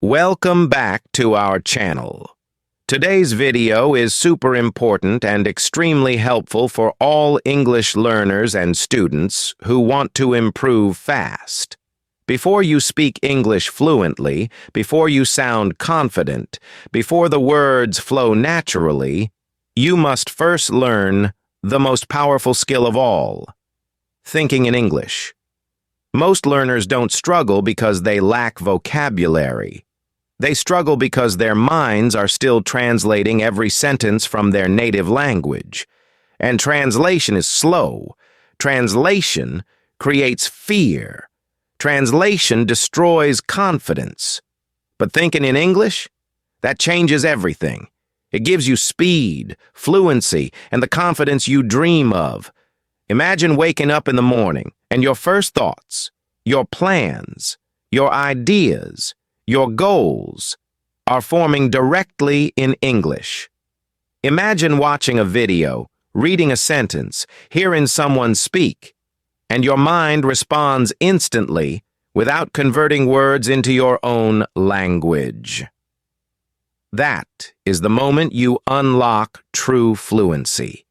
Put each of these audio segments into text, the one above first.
Welcome back to our channel. Today's video is super important and extremely helpful for all English learners and students who want to improve fast. Before you speak English fluently, before you sound confident, before the words flow naturally, you must first learn the most powerful skill of all: thinking in English. Most learners don't struggle because they lack vocabulary. They struggle because their minds are still translating every sentence from their native language. And translation is slow. Translation creates fear. Translation destroys confidence. But thinking in English? That changes everything. It gives you speed, fluency, and the confidence you dream of. Imagine waking up in the morning and your first thoughts, your plans, your ideas, your goals are forming directly in English. Imagine watching a video, reading a sentence, hearing someone speak, and your mind responds instantly without converting words into your own language. That is the moment you unlock true fluency.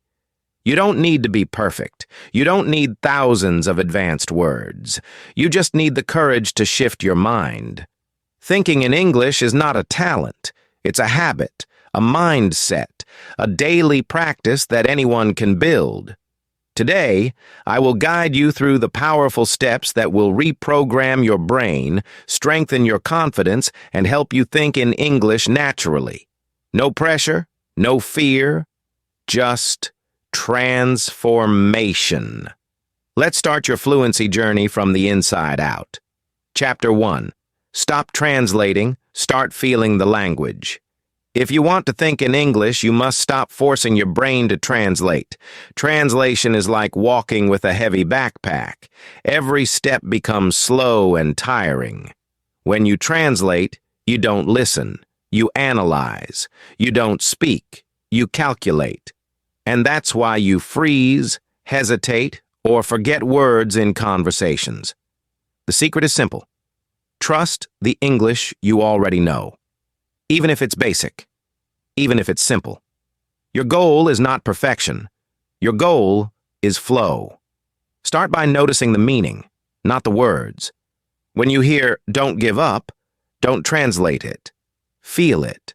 You don't need to be perfect. You don't need thousands of advanced words. You just need the courage to shift your mind. Thinking in English is not a talent. It's a habit, a mindset, a daily practice that anyone can build. Today, I will guide you through the powerful steps that will reprogram your brain, strengthen your confidence, and help you think in English naturally. No pressure, no fear, just transformation. Let's start your fluency journey from the inside out. Chapter 1. Stop translating, start feeling the language. If you want to think in English, you must stop forcing your brain to translate. Translation is like walking with a heavy backpack. Every step becomes slow and tiring. When you translate, you don't listen. You analyze. You don't speak. You calculate. And that's why you freeze, hesitate, or forget words in conversations. The secret is simple. Trust the English you already know, even if it's basic, even if it's simple. Your goal is not perfection. Your goal is flow. Start by noticing the meaning, not the words. When you hear "don't give up," don't translate it. Feel it.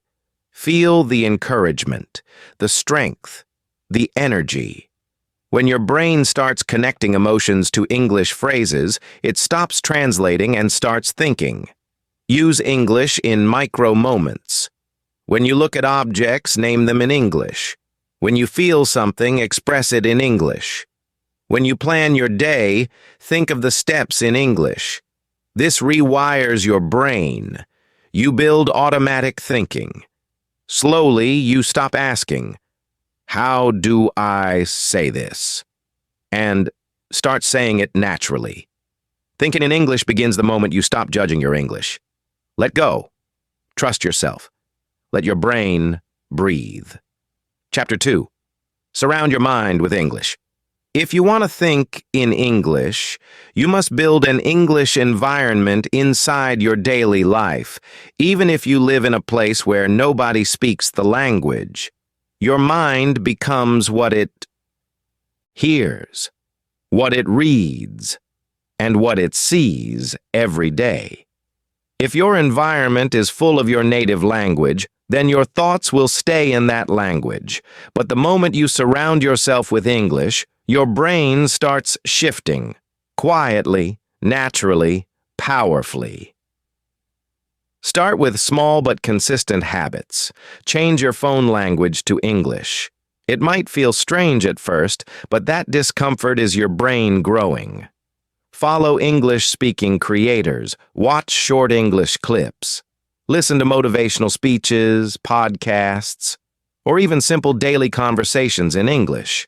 Feel the encouragement, the strength, the energy. When your brain starts connecting emotions to English phrases, it stops translating and starts thinking. Use English in micro moments. When you look at objects, name them in English. When you feel something, express it in English. When you plan your day, think of the steps in English. This rewires your brain. You build automatic thinking. Slowly, you stop asking, "How do I say this?" and start saying it naturally. Thinking in English begins the moment you stop judging your English. Let go. Trust yourself. Let your brain breathe. Chapter 2. Surround your mind with English. If you want to think in English, you must build an English environment inside your daily life, even if you live in a place where nobody speaks the language. Your mind becomes what it hears, what it reads, and what it sees every day. If your environment is full of your native language, then your thoughts will stay in that language. But the moment you surround yourself with English, your brain starts shifting, quietly, naturally, powerfully. Start with small but consistent habits. Change your phone language to English. It might feel strange at first, but that discomfort is your brain growing. Follow English-speaking creators. Watch short English clips. Listen to motivational speeches, podcasts, or even simple daily conversations in English.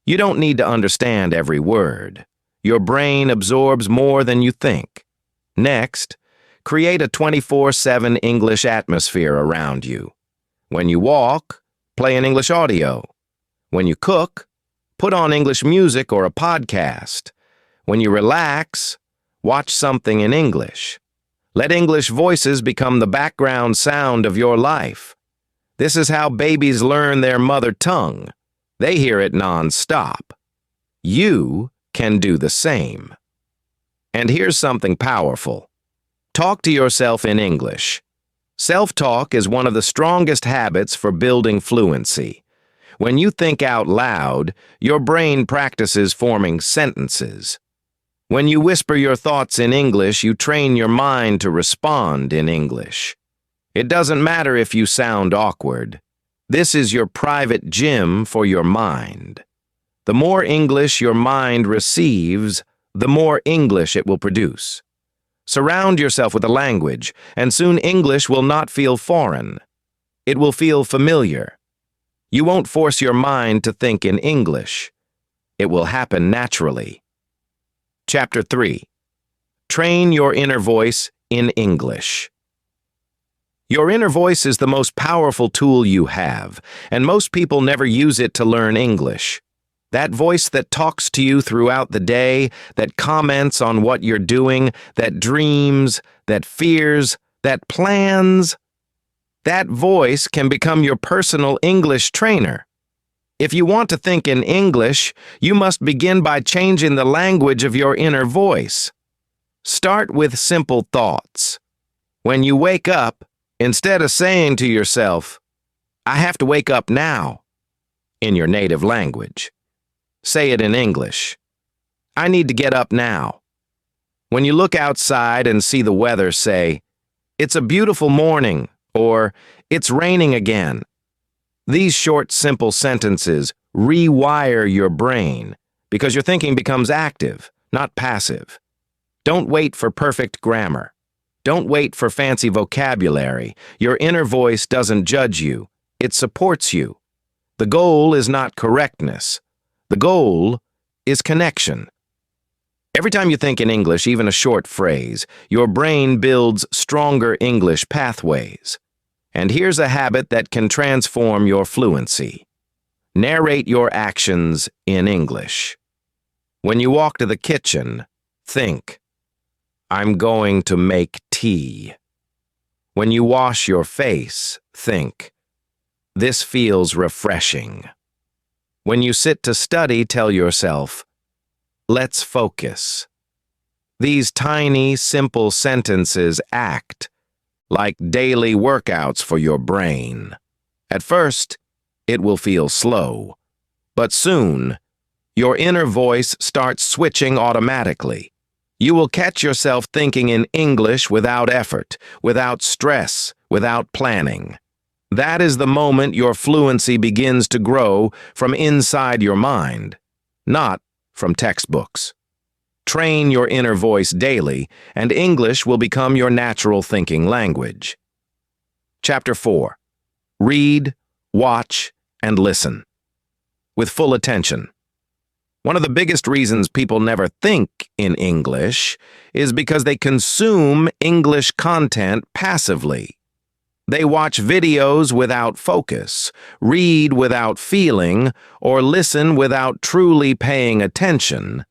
You don't need to understand every word. Your brain absorbs more than you think. Next, create a 24/7 English atmosphere around you. When you walk, play an English audio. When you cook, put on English music or a podcast. When you relax, watch something in English. Let English voices become the background sound of your life. This is how babies learn their mother tongue. They hear it non-stop. You can do the same. And here's something powerful. Talk to yourself in English. Self-talk is one of the strongest habits for building fluency. When you think out loud, your brain practices forming sentences. When you whisper your thoughts in English, you train your mind to respond in English. It doesn't matter if you sound awkward. This is your private gym for your mind. The more English your mind receives, the more English it will produce. Surround yourself with a language, and soon English will not feel foreign. It will feel familiar. You won't force your mind to think in English. It will happen naturally. Chapter 3. Train your inner voice in English. Your inner voice is the most powerful tool you have, and most people never use it to learn English. That voice that talks to you throughout the day, that comments on what you're doing, that dreams, that fears, that plans. That voice can become your personal English trainer. If you want to think in English, you must begin by changing the language of your inner voice. Start with simple thoughts. When you wake up, instead of saying to yourself, "I have to wake up now," in your native language, say it in English. "I need to get up now." When you look outside and see the weather, say, "It's a beautiful morning," or "It's raining again." These short, simple sentences rewire your brain because your thinking becomes active, not passive. Don't wait for perfect grammar. Don't wait for fancy vocabulary. Your inner voice doesn't judge you. It supports you. The goal is not correctness. The goal is connection. Every time you think in English, even a short phrase, your brain builds stronger English pathways. And here's a habit that can transform your fluency. Narrate your actions in English. When you walk to the kitchen, think, "I'm going to make tea." When you wash your face, think, "This feels refreshing." When you sit to study, tell yourself, "Let's focus." These tiny, simple sentences act like daily workouts for your brain. At first, it will feel slow, but soon, your inner voice starts switching automatically. You will catch yourself thinking in English without effort, without stress, without planning. That is the moment your fluency begins to grow from inside your mind, not from textbooks. Train your inner voice daily, and English will become your natural thinking language. Chapter 4. Read, watch, and listen. With full attention. One of the biggest reasons people never think in English is because they consume English content passively. They watch videos without focus, read without feeling, or listen without truly paying attention.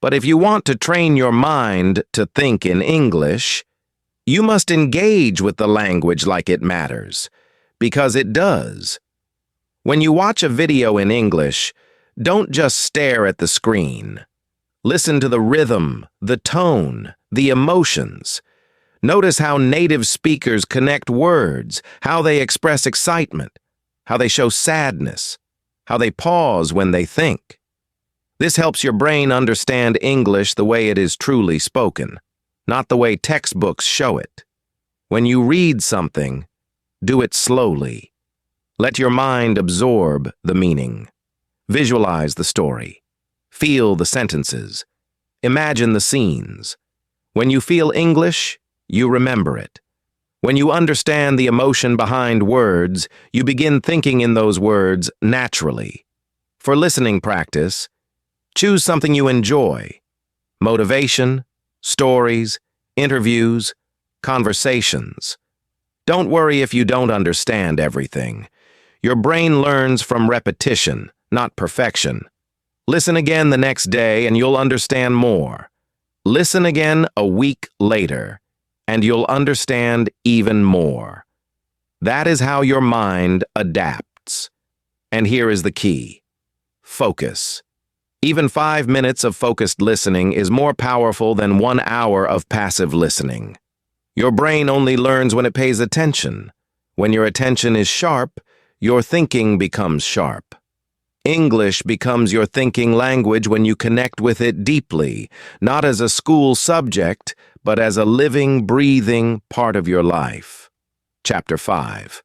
But if you want to train your mind to think in English, you must engage with the language like it matters, because it does. When you watch a video in English, don't just stare at the screen. Listen to the rhythm, the tone, the emotions. Notice how native speakers connect words, how they express excitement, how they show sadness, how they pause when they think. This helps your brain understand English the way it is truly spoken, not the way textbooks show it. When you read something, do it slowly. Let your mind absorb the meaning. Visualize the story. Feel the sentences. Imagine the scenes. When you feel English, you remember it. When you understand the emotion behind words, you begin thinking in those words naturally. For listening practice, choose something you enjoy. Motivation, stories, interviews, conversations. Don't worry if you don't understand everything. Your brain learns from repetition, not perfection. Listen again the next day and you'll understand more. Listen again a week later. and you'll understand even more. That is how your mind adapts. And here is the key. Focus. Even 5 minutes of focused listening is more powerful than 1 hour of passive listening. Your brain only learns when it pays attention. When your attention is sharp, your thinking becomes sharp. English becomes your thinking language when you connect with it deeply, not as a school subject, but as a living, breathing part of your life. Chapter 5.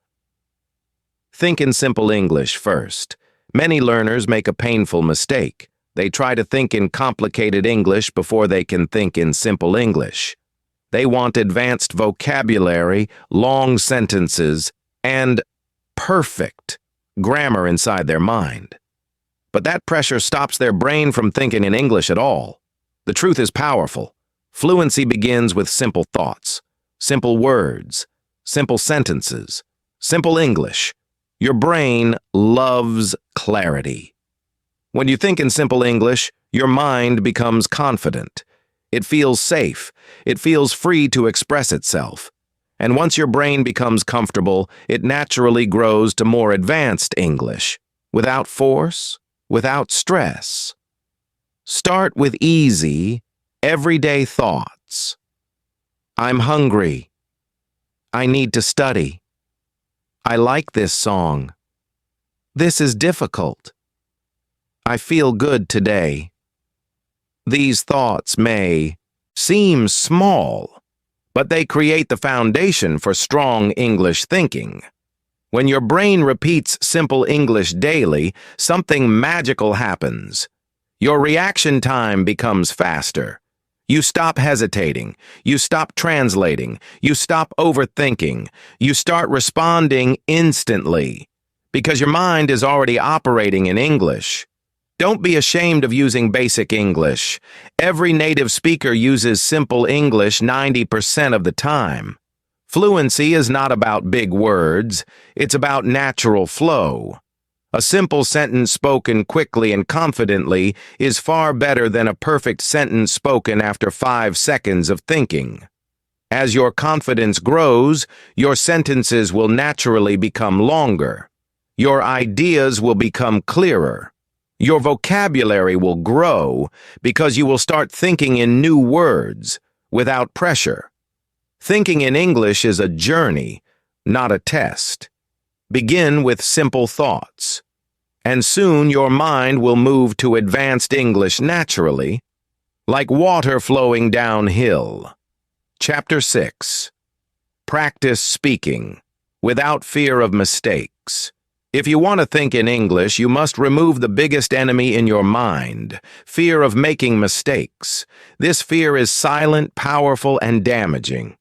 Think in simple English first. Many learners make a painful mistake. They try to think in complicated English before they can think in simple English. They want advanced vocabulary, long sentences, and perfect grammar inside their mind. But that pressure stops their brain from thinking in English at all. The truth is powerful. Fluency begins with simple thoughts, simple words, simple sentences, simple English. Your brain loves clarity. When you think in simple English, your mind becomes confident. It feels safe. It feels free to express itself. And once your brain becomes comfortable, it naturally grows to more advanced English, without force, without stress. Start with easy, everyday thoughts. I'm hungry. I need to study. I like this song. This is difficult. I feel good today. These thoughts may seem small, but they create the foundation for strong English thinking. When your brain repeats simple English daily, something magical happens. Your reaction time becomes faster. You stop hesitating. You stop translating. You stop overthinking. You start responding instantly, because your mind is already operating in English. Don't be ashamed of using basic English. Every native speaker uses simple English 90% of the time. Fluency is not about big words. It's about natural flow. A simple sentence spoken quickly and confidently is far better than a perfect sentence spoken after 5 seconds of thinking. As your confidence grows, your sentences will naturally become longer. Your ideas will become clearer. Your vocabulary will grow because you will start thinking in new words without pressure. Thinking in English is a journey, not a test. Begin with simple thoughts, and soon your mind will move to advanced English naturally, like water flowing downhill. Chapter 6. Practice speaking without fear of mistakes. If you want to think in English, you must remove the biggest enemy in your mind, fear of making mistakes. This fear is silent, powerful, and damaging.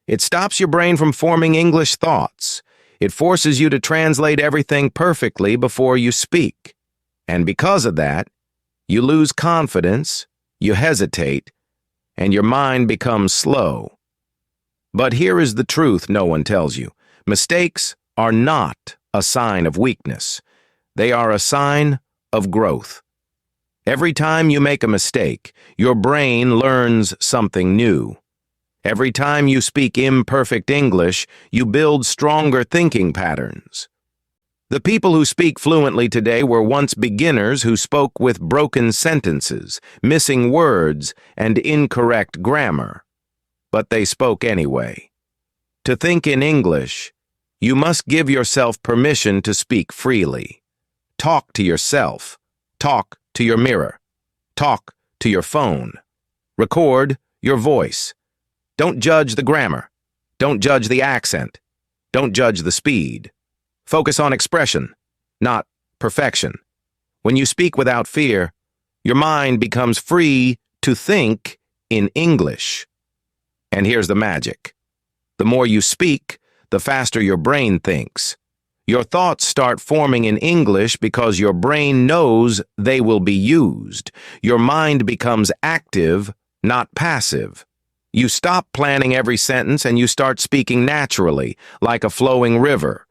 It stops your brain from forming English thoughts. It forces you to translate everything perfectly before you speak. And because of that, you lose confidence, you hesitate, and your mind becomes slow. But here is the truth no one tells you. Mistakes are not a sign of weakness. They are a sign of growth. Every time you make a mistake, your brain learns something new. Every time you speak imperfect English, you build stronger thinking patterns. The people who speak fluently today were once beginners who spoke with broken sentences, missing words, and incorrect grammar. But they spoke anyway. To think in English, you must give yourself permission to speak freely. Talk to yourself. Talk to your mirror. Talk to your phone. Record your voice. Don't judge the grammar. Don't judge the accent. Don't judge the speed. Focus on expression, not perfection. When you speak without fear, your mind becomes free to think in English. And here's the magic. The more you speak, the faster your brain thinks. Your thoughts start forming in English because your brain knows they will be used. Your mind becomes active, not passive. You stop planning every sentence and you start speaking naturally, like a flowing river.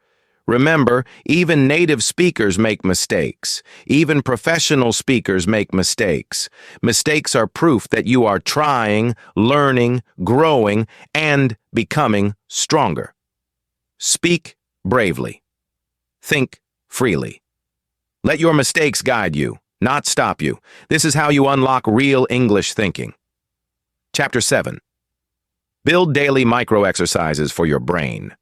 Remember, even native speakers make mistakes. Even professional speakers make mistakes. Mistakes are proof that you are trying, learning, growing, and becoming stronger. Speak bravely. Think freely. Let your mistakes guide you, not stop you. This is how you unlock real English thinking. Chapter 7. Build daily micro-exercises for your brain.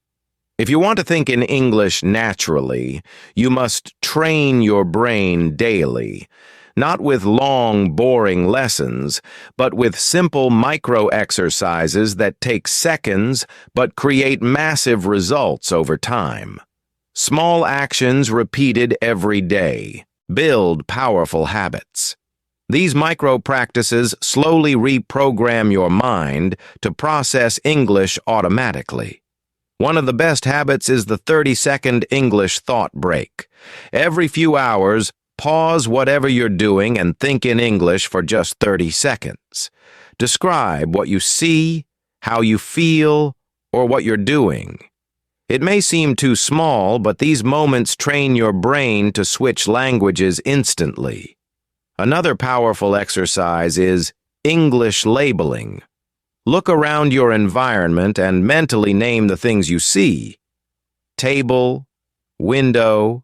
If you want to think in English naturally, you must train your brain daily, not with long, boring lessons, but with simple micro-exercises that take seconds but create massive results over time. Small actions repeated every day build powerful habits. These micro-practices slowly reprogram your mind to process English automatically. One of the best habits is the 30-second English thought break. Every few hours, pause whatever you're doing and think in English for just 30 seconds. Describe what you see, how you feel, or what you're doing. It may seem too small, but these moments train your brain to switch languages instantly. Another powerful exercise is English labeling. Look around your environment and mentally name the things you see. Table, window,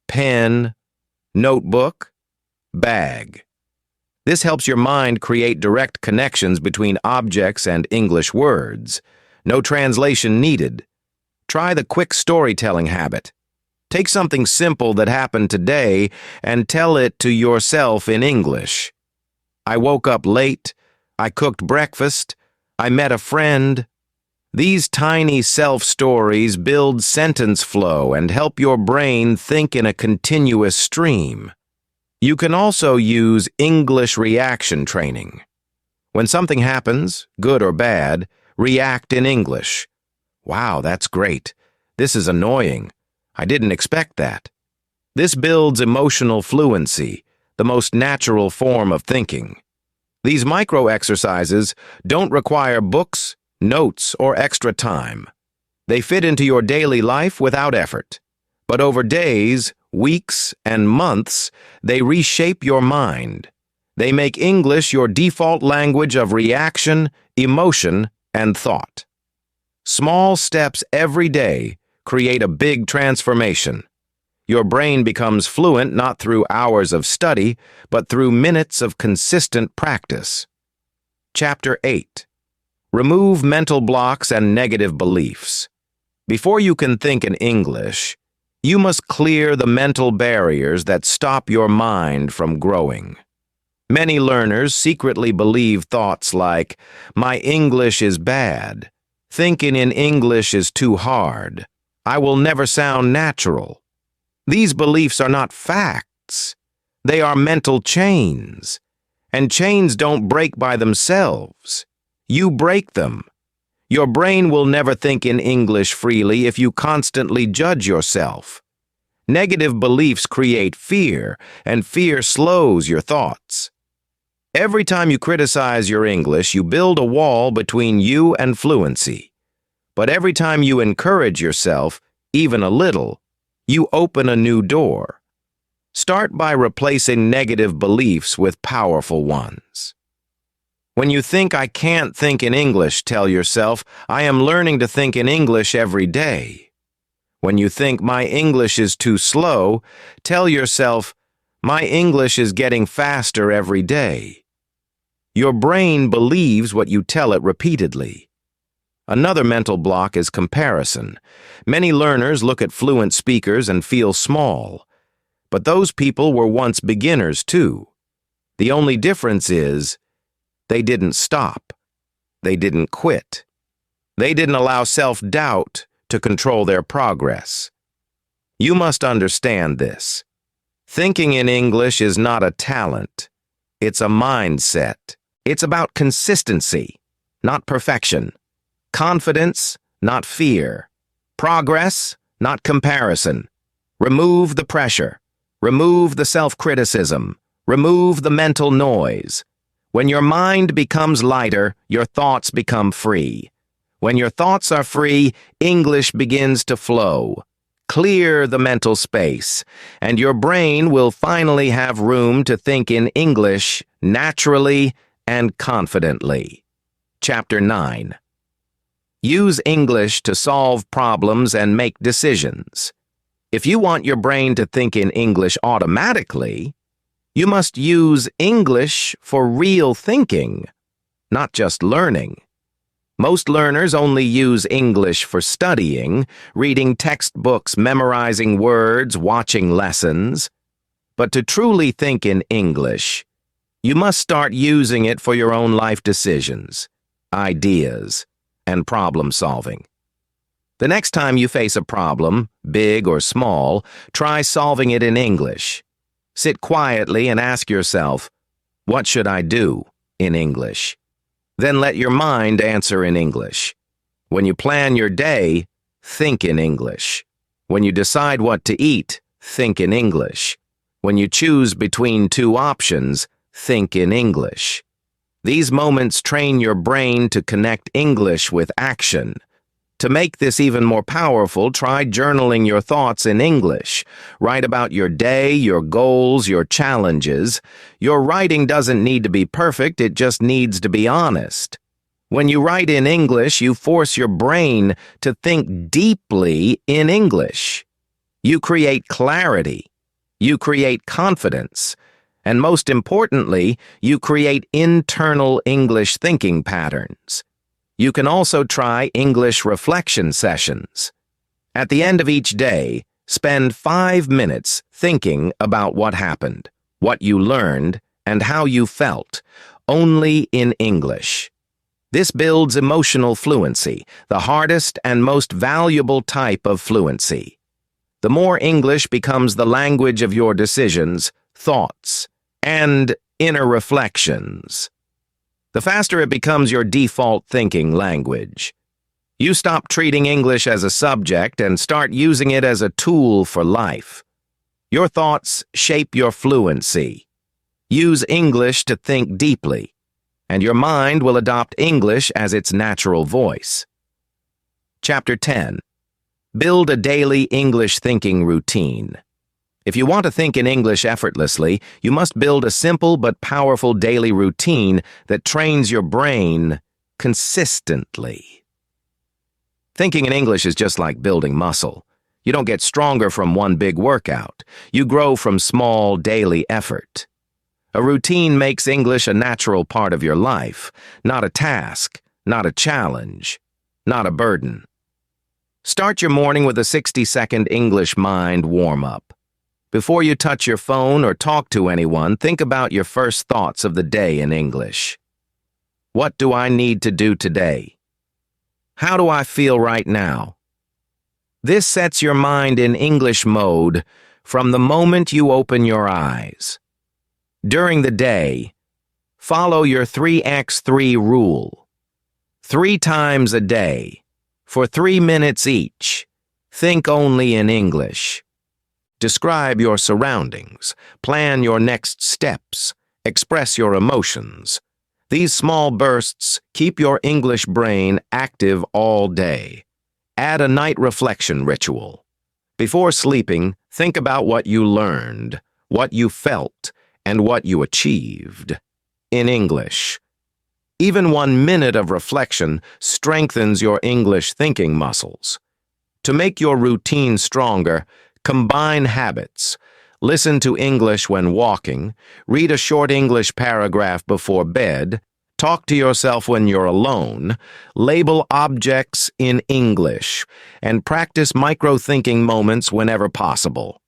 pen, notebook, bag. This helps your mind create direct connections between objects and English words. No translation needed. Try the quick storytelling habit. Take something simple that happened today and tell it to yourself in English. I woke up late. I cooked breakfast. I met a friend. These tiny self-stories build sentence flow and help your brain think in a continuous stream. You can also use English reaction training. When something happens, good or bad, react in English. Wow, that's great. This is annoying. I didn't expect that. This builds emotional fluency, the most natural form of thinking. These micro-exercises don't require books, notes, or extra time. They fit into your daily life without effort. But over days, weeks, and months, they reshape your mind. They make English your default language of reaction, emotion, and thought. Small steps every day create a big transformation. Your brain becomes fluent not through hours of study, but through minutes of consistent practice. Chapter 8. Remove mental blocks and negative beliefs. Before you can think in English, you must clear the mental barriers that stop your mind from growing. Many learners secretly believe thoughts like, "My English is bad," "Thinking in English is too hard," "I will never sound natural." These beliefs are not facts. They are mental chains. And chains don't break by themselves. You break them. Your brain will never think in English freely if you constantly judge yourself. Negative beliefs create fear, and fear slows your thoughts. Every time you criticize your English, you build a wall between you and fluency. But every time you encourage yourself, even a little, you open a new door. Start by replacing negative beliefs with powerful ones. When you think, "I can't think in English," tell yourself, "I am learning to think in English every day." When you think, "My English is too slow," tell yourself, "My English is getting faster every day." Your brain believes what you tell it repeatedly. Another mental block is comparison. Many learners look at fluent speakers and feel small. But those people were once beginners too. The only difference is they didn't stop. They didn't quit. They didn't allow self-doubt to control their progress. You must understand this. Thinking in English is not a talent. It's a mindset. It's about consistency, not perfection. Confidence, not fear. Progress, not comparison. Remove the pressure. Remove the self-criticism. Remove the mental noise. When your mind becomes lighter, your thoughts become free. When your thoughts are free, English begins to flow. clear the mental space, and your brain will finally have room to think in English naturally and confidently. Chapter 9. Use English to solve problems and make decisions. If you want your brain to think in English automatically, you must use English for real thinking, not just learning. Most learners only use English for studying, reading textbooks, memorizing words, watching lessons. But to truly think in English, you must start using it for your own life decisions, ideas, and problem solving. The next time you face a problem, big or small, try solving it in English. Sit quietly and ask yourself, what should I do in English? Then let your mind answer in English. When you plan your day, think in English. When you decide what to eat, think in English. When you choose between two options, think in English. These moments train your brain to connect English with action. To make this even more powerful, try journaling your thoughts in English. Write about your day, your goals, your challenges. Your writing doesn't need to be perfect, it just needs to be honest. When you write in English, you force your brain to think deeply in English. You create clarity. You create confidence. And most importantly, you create internal English thinking patterns. You can also try English reflection sessions. At the end of each day, spend 5 minutes thinking about what happened, what you learned, and how you felt, only in English. This builds emotional fluency, the hardest and most valuable type of fluency. The more English becomes the language of your decisions, thoughts, and inner reflections, the faster it becomes your default thinking language. You stop treating English as a subject and start using it as a tool for life. Your thoughts shape your fluency. Use English to think deeply, and your mind will adopt English as its natural voice. Chapter 10. Build a daily English thinking routine. If you want to think in English effortlessly, you must build a simple but powerful daily routine that trains your brain consistently. Thinking in English is just like building muscle. You don't get stronger from one big workout. You grow from small daily effort. A routine makes English a natural part of your life, not a task, not a challenge, not a burden. Start your morning with a 60-second English mind warm-up. Before you touch your phone or talk to anyone, think about your first thoughts of the day in English. What do I need to do today? How do I feel right now? This sets your mind in English mode from the moment you open your eyes. During the day, follow your 3x3 rule. 3 times a day, for 3 minutes each, think only in English. Describe your surroundings, plan your next steps, express your emotions. These small bursts keep your English brain active all day. Add a night reflection ritual. Before sleeping, think about what you learned, what you felt, and what you achieved in English. Even 1 minute of reflection strengthens your English thinking muscles. To make your routine stronger, combine habits. Listen to English when walking, read a short English paragraph before bed, talk to yourself when you're alone, label objects in English, and practice micro-thinking moments whenever possible.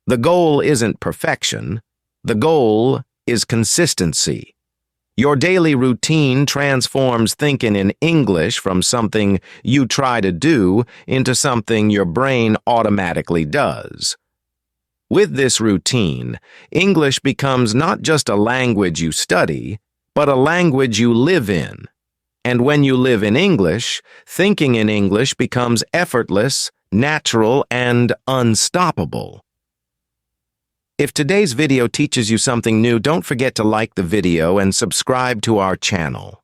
The goal isn't perfection. The goal is consistency. Your daily routine transforms thinking in English from something you try to do into something your brain automatically does. With this routine, English becomes not just a language you study, but a language you live in. And when you live in English, thinking in English becomes effortless, natural, and unstoppable. If today's video teaches you something new, don't forget to like the video and subscribe to our channel.